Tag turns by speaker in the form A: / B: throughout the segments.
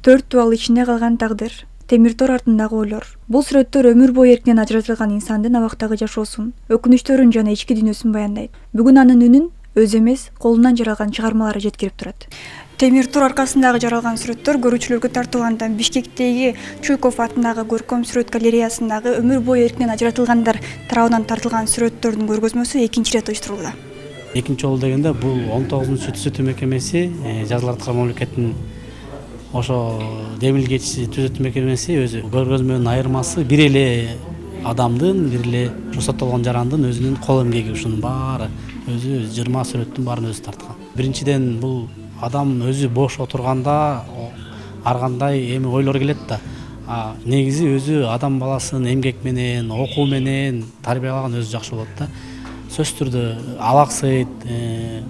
A: 4 бал ичинде калган тагдыр. Темир тор артындагы ойлор. Бул сүрөттөр өмүр бою эркинен ажыратылган инсандын абактагы жашоосун, өкүнүчтөрүн жана ички дүйнөсүн баяндайт. Бүгүн анын үнүн өзү эмес, колунан жаралган чыгармалары жеткирип турат. Темир тор аркасындагы жаралган сүрөттөр көрүүчүлөргө тартууланды. Бишкектеги Чуйков атындагы көркөм сүрөт галереясындагы өмүр бою эркинен ажыратылгандар тарабынан тартылган сүрөттөрдүн көргөзмөсү экинчи ирет уюштурулду.
B: Экинчи жолу дегенде бул 19-түзөтүү мекемеси Жазалар Аткарма мамлекеттин ошо демилгечиси түзөтүү мекемеси өзү көргөзмөнүн айырмасы бир эле адамдын, бир эле соттолгон жарандын өзүнүн кол эмгеги, ушунун баары өзү 20 сүрөттүн баарын өзү тарткан. Биринчиден бул адам өзү бош отурганда ар кандай эми ойлор келет да. Негизи өзү адам баласын эмгек менен, окуу менен тарбиялаган өзү жакшы болот да. Сөзсүз түрдө алаксыйт,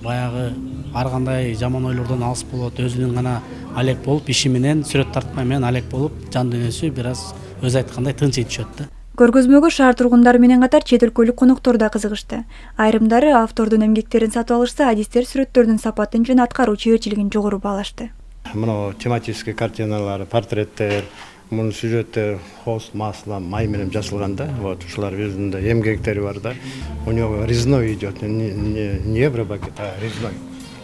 B: баягы ар кандай жаман ойлордон алыс болот, өзүнүн гана алек болуп, иши менен, сүрөт тартмай менен алек болуп, жан дүйнөсү бир аз өзү айткандай тынчый түшөт да.
A: Көргөзмөгө шаар тургундары менен катар чет өлкөлүк коноктор да кызыгышты. Айрымдары автордун эмгектерин сатып алышса, адистер сүрөттөрдүн сапатын жана аткаруу чеберчилигин жогору баалашты.
C: Мына тематический картиналар, портреттер, мунун сюжеттер холст, масло, май менен жасалган да. Вот ушулар өзүндө эмгектери бар да. У него резной идет, не евробакет, а резной.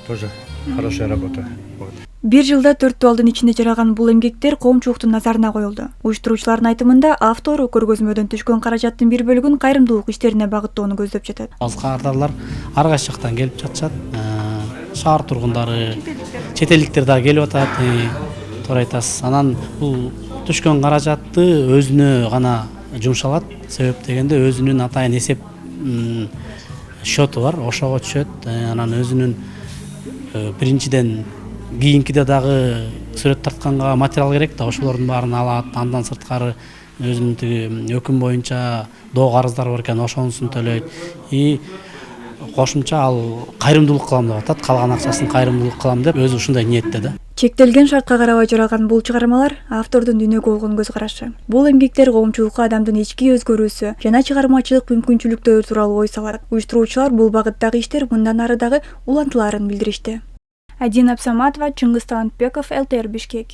C: Тоже хорошая работа. Вот.
A: Бир жылда 4 балдын ичинде жаралган бул эмгектер коомчулуктун назарына коюлду. Уюштуруучулардын айтымында автор көргөзмөдөн түшкөн каражаттын бир бөлүгүн кайрымдуулук иштерине багыттоону көздөп жатат.
B: Аз кардарлар ар кайсы жактан келип жатышат. Шаар тургундары, чет элдиктер да келип атат. Туура айтасыз. Анан бул түшкөн каражатты өзүнө гана жумшалат. Себеп дегенде өзүнүн атайын эсеп счету бар, ошого түшөт. Анан өзүнүн биринчиден кийинкиде дагы сүрөт тартканга материал керек да, ошолордун баарын алат. Андан сырткары өзүнүн тиги өкүм боюнча доо карыздары бар экен, ошонусун төлөйт. И кошумча ал кайрымдуулук кылам деп атат. Калган акчасын кайрымдуулук кылам деп өзү ушундай ниетте да.
A: Чектелген шартка карабай жаралган бул чыгармалар автордун дүйнөгө болгон көз карашы. Бул эмгектер коомчулукка адамдын ички өзгөрүүсү жана чыгармачылык мүмкүнчүлүктөрү тууралуу ой салат. Уюштуруучулар бул багыттагы иштер мындан ары дагы улантылаарын билдиришти. Адина Абсаматова, Чыңгыз Талантбеков, ЛТР Бишкек.